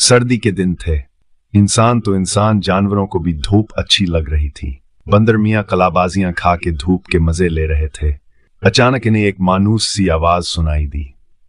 सर्दी के दिन थे। इंसान तो इंसान, जानवरों को भी धूप अच्छी लग रही थी। बंदर मियाँ कलाबाजियां खा के धूप के मजे ले रहे थे। अचानक इन्हें एक मानूस सी आवाज सुनाई दी।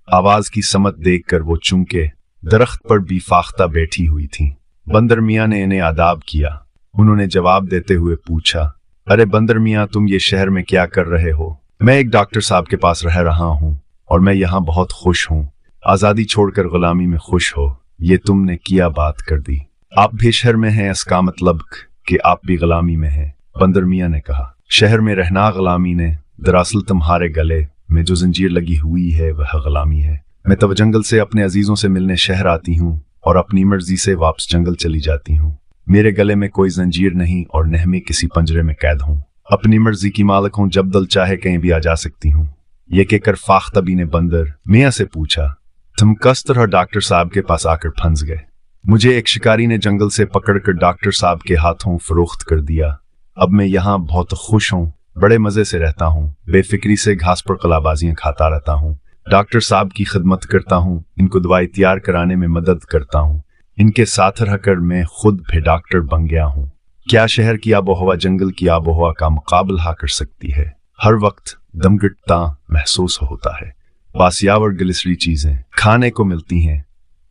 आवाज की समत देखकर वो चूंके दरख्त पर बेफाख्ता बैठी हुई थी। बंदर मियाँ ने इन्हें आदाब किया। उन्होंने जवाब देते हुए पूछा, अरे बंदर मियाँ, तुम ये शहर में क्या कर रहे हो? मैं एक डॉक्टर साहब के पास रह रहा हूँ और मैं यहाँ बहुत खुश हूँ। आजादी छोड़कर गुलामी में खुश हो, ये तुमने किया बात कर दी। आप भी शहर में हैं, इसका मतलब कि आप भी गुलामी में हैं। बंदर मियाँ ने कहा, शहर में रहना गुलामी ने, दरअसल तुम्हारे गले में जो जंजीर लगी हुई है वह गुलामी है। मैं तब जंगल से अपने अजीजों से मिलने शहर आती हूँ और अपनी मर्जी से वापस जंगल चली जाती हूँ। मेरे गले में कोई जंजीर नहीं और न मैं किसी पंजरे में कैद हूँ। अपनी मर्जी की मालिक हूँ, जब दिल चाहे कहीं भी आ जा सकती हूँ। ये कहकर फाख्तबी ने बंदर मियाँ से पूछा, तुम किस तरह डॉक्टर साहब के पास आकर फंस गए? मुझे एक शिकारी ने जंगल से पकड़कर डॉक्टर साहब के हाथों फरोख्त कर दिया। अब मैं यहाँ बहुत खुश हूँ, बड़े मजे से रहता हूँ, बेफिक्री से घास पर कलाबाजियां खाता रहता हूँ, डॉक्टर साहब की खिदमत करता हूँ, इनको दवाई तैयार कराने में मदद करता हूँ, इनके साथ रहकर मैं खुद भी डॉक्टर बन गया हूँ। क्या शहर की आबोहवा जंगल की आबोहवा का मुकाबला कर सकती है? हर वक्त दमघटता महसूस होता है। बासियावर गिलिसरी चीजें खाने को मिलती हैं,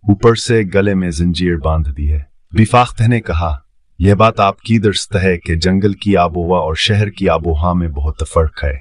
ऊपर से गले में जंजीर बांध दी है। बेफाख्ता ने कहा, यह बात आपकी दरस्त है कि जंगल की आबोहवा और शहर की आबोहवा में बहुत फर्क है।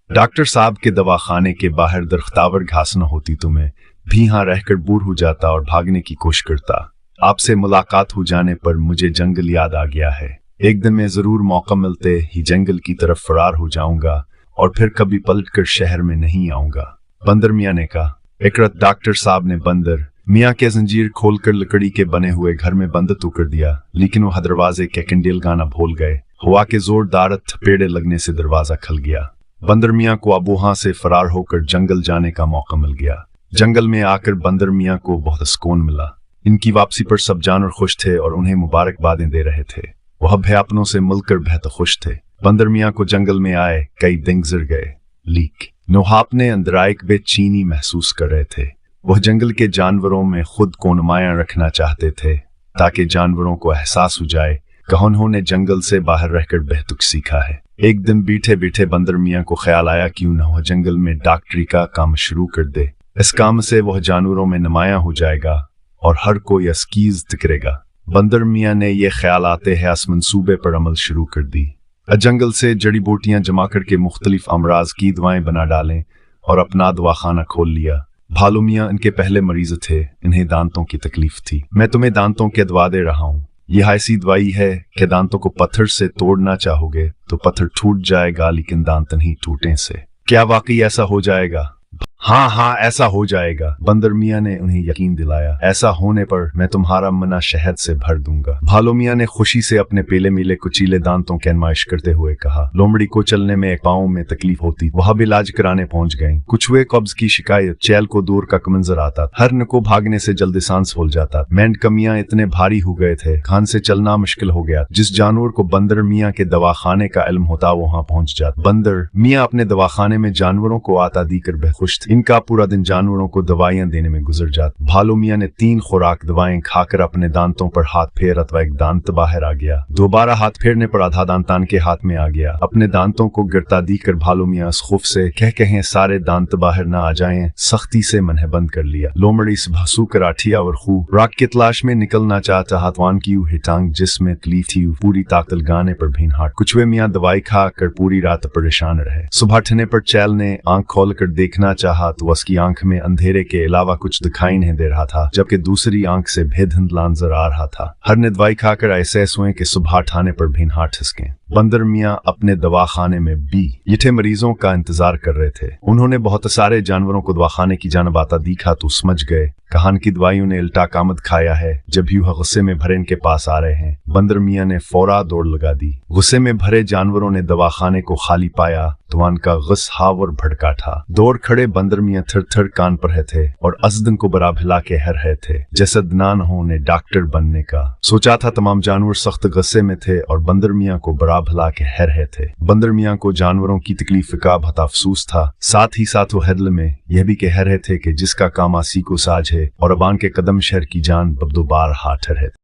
डॉक्टर साहब के दवाखाने के बाहर दरख्तावर घास न होती तो मैं भी यहाँ रहकर बोर हो जाता और भागने की कोशिश करता। आपसे मुलाकात हो जाने पर मुझे जंगल याद आ गया है। एक दिन मैं जरूर मौका मिलते ही जंगल की तरफ फरार हो जाऊंगा और फिर कभी पलटकर शहर में नहीं आऊंगा। बंदर मियाँ ने कहा। एक रात डॉक्टर साहब ने बंदर मियाँ के जंजीर खोलकर लकड़ी के बने हुए घर में बंद तो कर दिया, लेकिन वो दरवाजे के कैंडल गाना भूल गए। हवा के जोरदार थपेड़े लगने से दरवाजा खुल गया। बंदर मियाँ को अब वहां से फरार होकर जंगल जाने का मौका मिल गया। जंगल में आकर बंदर मियाँ को बहुत सुकून मिला। इनकी वापसी पर सब जानवर खुश थे और उन्हें मुबारकबादें दे रहे थे। वह भी अपनों से मिलकर बेहद खुश थे। बंदर मियाँ को जंगल में आए कई दिन गुजर गए, लीक नोहापने अंदराइक बेचैनी महसूस कर रहे थे। वह जंगल के जानवरों में खुद को नुमायां रखना चाहते थे ताकि जानवरों को एहसास हो जाए कि उन्होंने जंगल से बाहर रहकर बेहतुक सीखा है। एक दिन बैठे बैठे बंदर मियाँ को ख्याल आया क्यों न वह जंगल में डॉक्टरी का काम शुरू कर दे। इस काम से वह जानवरों में नुमायां हो जाएगा और हर कोई अस्कीज करेगा। बंदर मियाँ ने यह ख्याल आते हैं इस मंसूबे पर अमल शुरू कर दी। जंगल से जड़ी बूटियां जमा करके मुख्तलिफ अमराज की दवाएं बना डालें और अपना दवाखाना खोल लिया। भालू मियाँ इनके पहले मरीज थे, इन्हें दांतों की तकलीफ थी। मैं तुम्हें दांतों की दवा दे रहा हूँ। यह ऐसी दवाई है कि दांतों को पत्थर से तोड़ना चाहोगे तो पत्थर टूट जाएगा, लेकिन दांत नहीं टूटने से। क्या वाकई ऐसा हो जाएगा? हाँ, ऐसा हो जाएगा। बंदर मियाँ ने उन्हें यकीन दिलाया। ऐसा होने पर मैं तुम्हारा मना शहद से भर दूंगा। भालू मियाँ ने खुशी से अपने पेले मीले कुचीले दांतों की नुमाइश करते हुए कहा। लोमड़ी को चलने में एक पाँव में तकलीफ होती, वह भी इलाज कराने पहुंच गए। कुछ हुए कब्ज की शिकायत, चैल को दूर का मंजर आता, हरन को भागने से जल्दी सांस फूल जाता, मेंढकमियाँ इतने भारी हो गए थे खान से चलना मुश्किल हो गया। जिस जानवर को बंदर मियाँ के दवाखाने का इल्म होता वहां पहुंच जाता। बंदर मियाँ अपने दवाखाने में जानवरों को आता दी कर बेखुश थे। इनका पूरा दिन जानवरों को दवाइयां देने में गुजर जाता। भालू मियाँ ने 3 खुराक दवाएं खाकर अपने दांतों पर हाथ फेरा तो एक दांत बाहर आ गया। दोबारा हाथ फेरने पर आधा दांतान के हाथ में आ गया। अपने दांतों को गिरता देकर भालू मियाँ खौफ से कहें सारे दांत बाहर न आ जाएं, सख्ती से मनह बंद कर लिया। लोमड़ी भसू कराठिया और खूब रात की तलाश में निकलना चाहता। हाथवान की हिटांग जिसमें तकलीफ थी पूरी ताकत लगाने पर भीन हाट। कुछवे मियाँ दवाई खा कर पूरी रात परेशान रहे। सुबह उठने पर चैल ने आंख खोल कर देखना चाहा तो उसकी आंख में अंधेरे के अलावा कुछ दिखाई नहीं दे रहा था, जबकि दूसरी आंख से भेद धुंधला नजर आ रहा था। हर ने दवाई खाकर ऐसे सोए कि सुबह उठाने पर भीन हाट हिसके। बंदर मियाँ अपने दवाखाने में ये मरीजों का इंतजार कर रहे थे। उन्होंने बहुत सारे जानवरों को दवाखाने की जानब आता दिखा तो समझ गए कहान की दवाइयों ने इल्टा कामद खाया है। जब यूं गुस्से में भरे इनके पास आ रहे हैं, बंदर मियाँ ने फौरा दौड़ लगा दी। गुस्से में भरे जानवरों ने दवाखाने को खाली पाया तो उनका गुस्सावर भड़का था। दौड़ खड़े बंदर मियाँ थर थर कान पर रहे थे और असदन को बरा भिला के हर रहे थे जैसे दनान होने डॉक्टर बनने का सोचा था। तमाम जानवर सख्त गुस्से में थे और बंदर मियाँ को बरा भिला के हर रहे थे। बंदर मियाँ को जानवरों की तकलीफ का बहुत अफसोस था। साथ ही साथ वो हदल में यह भी कह रहे थे कि जिसका काम आसी को साज है تھے और अबान के कदम शहर की जान बब्दोबार हाथ रहे।